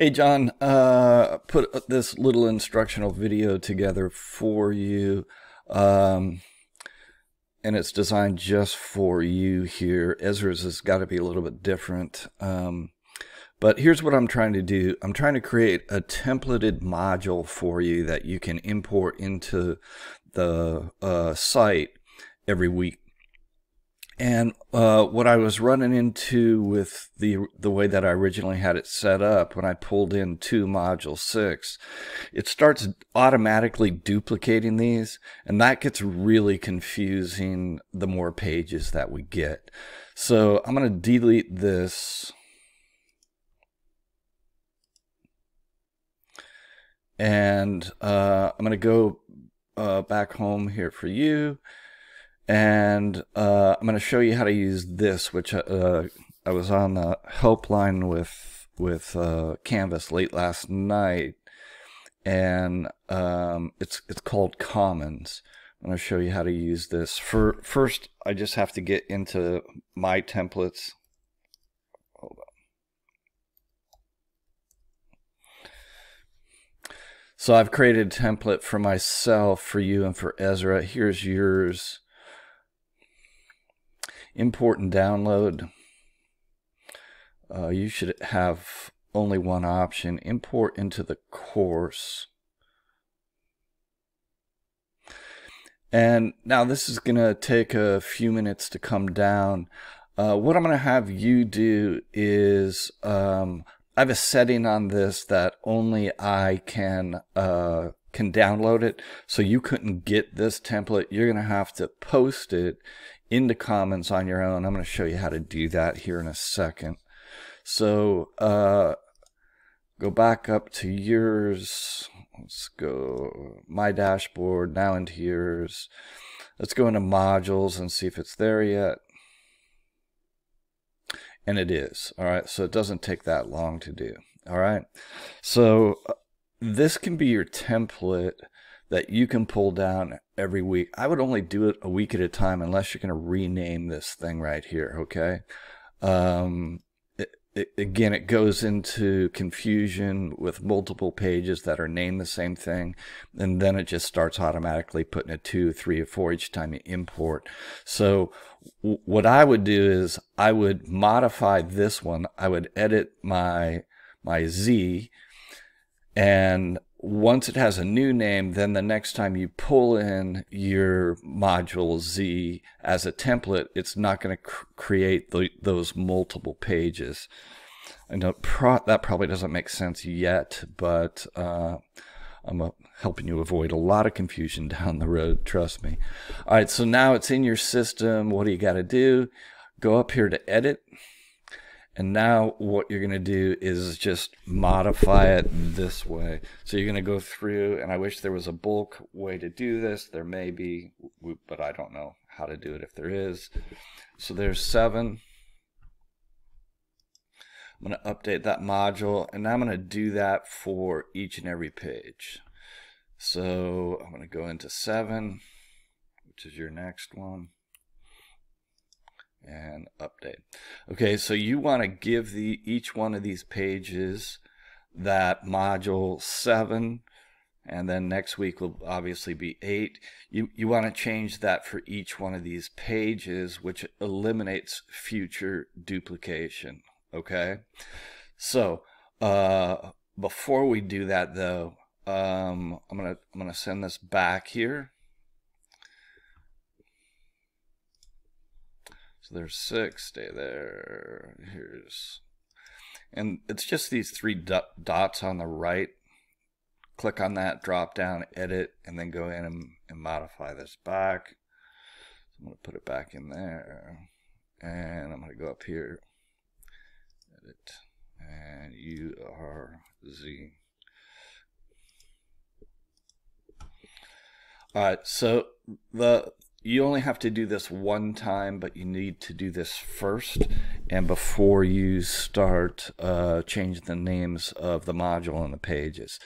Hey John, put this little instructional video together for you, um, and it's designed just for you here. Ezra's has got to be a little bit different, but here's what I'm trying to do. I'm trying to create a templated module for you that you can import into the site every week. And what I was running into with the way that I originally had it set up, when I pulled in to module 6, it starts automatically duplicating these, and that gets really confusing the more pages that we get. So I'm going to delete this. And I'm going to go back home here for you. And I'm going to show you how to use this, which I was on the helpline with Canvas late last night, and it's called Commons. I'm going to show you how to use this. First, I just have to get into my templates. Hold on. So I've created a template for myself, for you, and for Ezra. Here's yours. Import and download. You should have only one option. Import into the course. And now this is going to take a few minutes to come down. What I'm going to have you do is I have a setting on this that only I can download it. So you couldn't get this template. You're going to have to post it into Commons on your own. I'm going to show you how to do that here in a second. So go back up to yours. Let's go my dashboard, now into yours. Let's go into modules and see if it's there yet. And it is. All right, so it doesn't take that long to do. All right, so this can be your template that you can pull down every week. I would only do it a week at a time unless you're going to rename this thing right here, okay? Again, it goes into confusion with multiple pages that are named the same thing, and then it just starts automatically putting a 2, 3, or 4 each time you import. So what I would do is I would modify this one. I would edit my Z, and once it has a new name, then the next time you pull in your module Z as a template, it's not going to create those multiple pages. I know that probably doesn't make sense yet, but I'm helping you avoid a lot of confusion down the road, trust me. All right, so now it's in your system. What do you got to do? Go up here to edit. And now what you're going to do is just modify it this way. So you're going to go through, and I wish there was a bulk way to do this. There may be, but I don't know how to do it if there is. So there's 7. I'm going to update that module, and now I'm going to do that for each and every page. So I'm going to go into 7, which is your next one. And update. Okay, so you want to give each one of these pages that module 7, and then next week will obviously be 8. You want to change that for each one of these pages, which eliminates future duplication. Okay, so before we do that though, I'm gonna send this back here. So there's 6, stay there. And it's just these 3 dots on the right. Click on that, drop down, edit, and then go in and modify this back. So I'm going to put it back in there. And I'm going to go up here, edit, and URZ. All right, so you only have to do this one time, but you need to do this first and before you start changing the names of the module and the pages.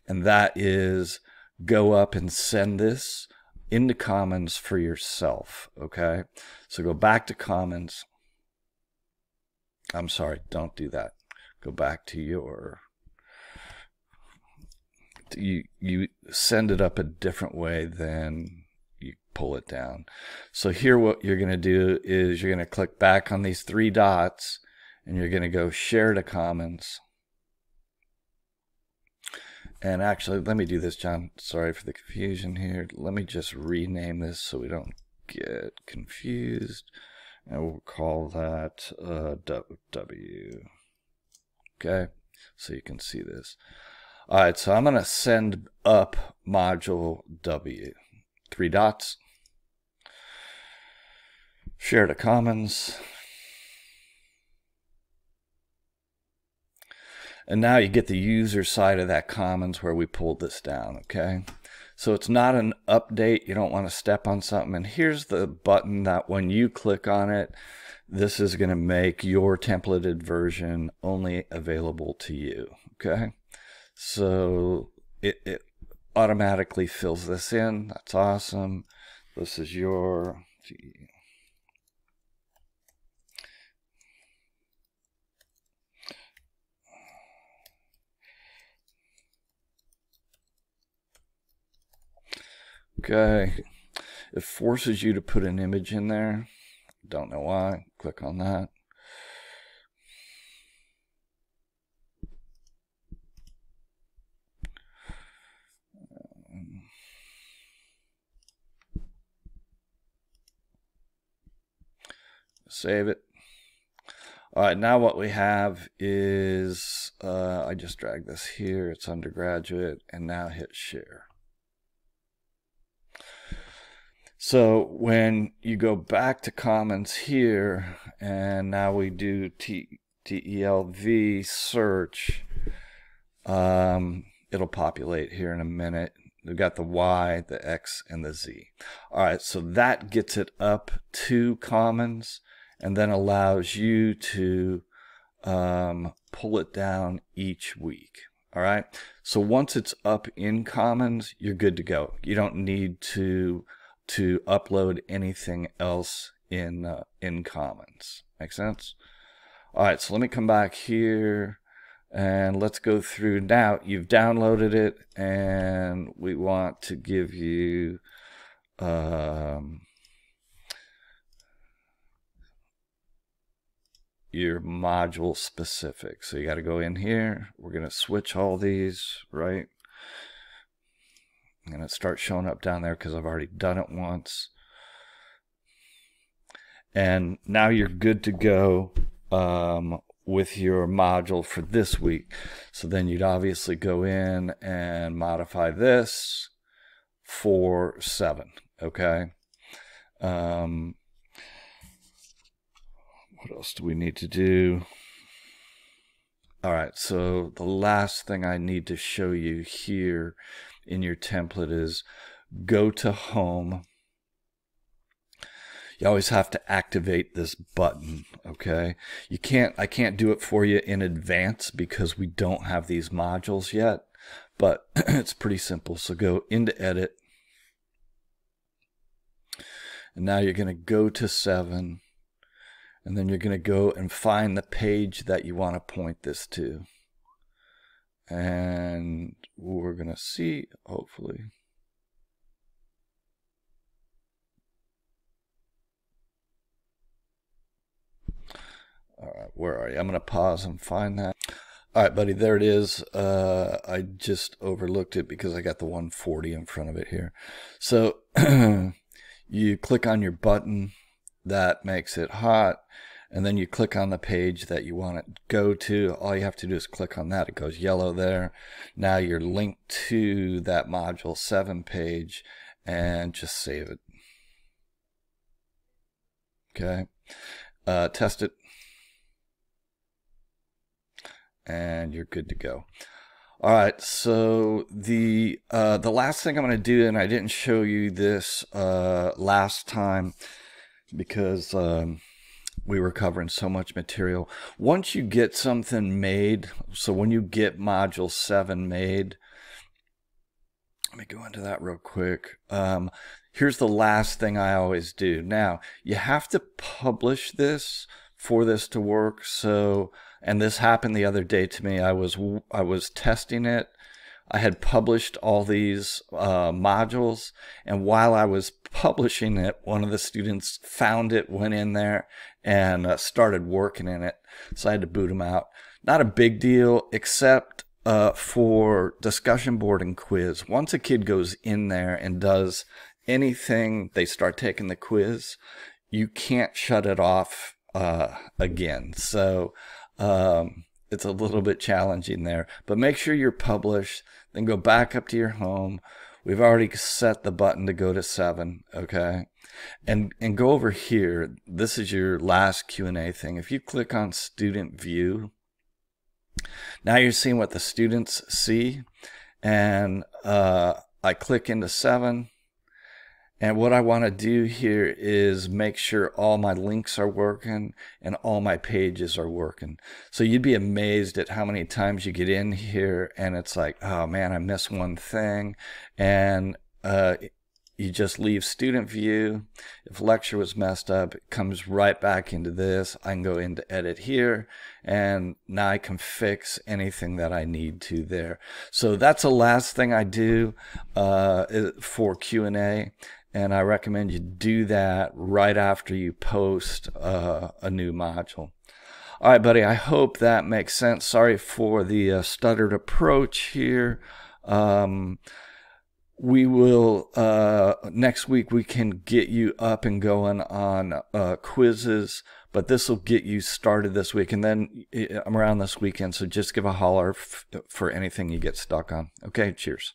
And that is go up and send this into Commons for yourself, okay? So go back to Commons. I'm sorry, don't do that. Go back to your you send it up a different way than you pull it down. So here what you're going to do is you're going to click back on these three dots and you're going to go share to commons. And actually, let me do this, John. Sorry for the confusion here. Let me just rename this so we don't get confused. And we'll call that W. Okay, so you can see this. All right, so I'm going to send up module W. Three dots. Share to commons. And now you get the user side of that commons where we pulled this down, okay? So it's not an update. You don't want to step on something. And here's the button that when you click on it, this is going to make your templated version only available to you, okay? So it automatically fills this in. That's awesome. This is your... Okay, it forces you to put an image in there. Don't know why. Click on that. Save it. All right, now what we have is, I just dragged this here. It's undergraduate, and now hit share. So when you go back to Commons here, and now we do TELV search, it'll populate here in a minute. We've got the Y, the X, and the Z. All right, so that gets it up to Commons and then allows you to pull it down each week. All right, so once it's up in Commons, you're good to go. You don't need to upload anything else in Commons. Make sense? All right, so let me come back here and let's go through. Now you've downloaded it and we want to give you your module specific. So you got to go in here. We're going to switch all these, right? I'm going to start showing up down there because I've already done it once. And now you're good to go with your module for this week. So then you'd obviously go in and modify this for 7. Okay. What else do we need to do? All right. So the last thing I need to show you here in your template is go to home. You always have to activate this button, okay? I can't do it for you in advance because we don't have these modules yet, but it's pretty simple. So go into edit. And now you're going to go to 7, and then you're going to go and find the page that you want to point this to. And we're going to see, hopefully. All right, where are you? I'm going to pause and find that. All right, buddy, there it is. I just overlooked it because I got the 140 in front of it here. So you click on your button. That makes it hot. And then you click on the page that you want it to go to. All you have to do is click on that. It goes yellow there. Now you're linked to that module 7 page and just save it. Okay. Test it. And you're good to go. All right. So the last thing I'm going to do, and I didn't show you this last time because we were covering so much material. Once you get something made, so when you get module 7 made, let me go into that real quick. Here's the last thing I always do. Now, you have to publish this for this to work. So, and this happened the other day to me. I was testing it I had published all these modules, and while I was publishing it, one of the students found it, went in there, and started working in it. So I had to boot him out. Not a big deal, except for discussion board and quiz. Once a kid goes in there and does anything, they start taking the quiz, you can't shut it off again. So it's a little bit challenging there, but make sure you're published, then go back up to your home. We've already set the button to go to 7, okay? And go over here. This is your last Q&A thing. If you click on student view, now you're seeing what the students see, and I click into 7. And what I want to do here is make sure all my links are working and all my pages are working. So you'd be amazed at how many times you get in here and it's like, oh man, I missed one thing. And you just leave student view. If lecture was messed up, it comes right back into this. I can go into edit here, and now I can fix anything that I need to there. So that's the last thing I do for Q&A. And I recommend you do that right after you post a new module. All right, buddy, I hope that makes sense. Sorry for the stuttered approach here. We will, next week we can get you up and going on quizzes, but this will get you started this week. And then I'm around this weekend, so just give a holler for anything you get stuck on. Okay, cheers.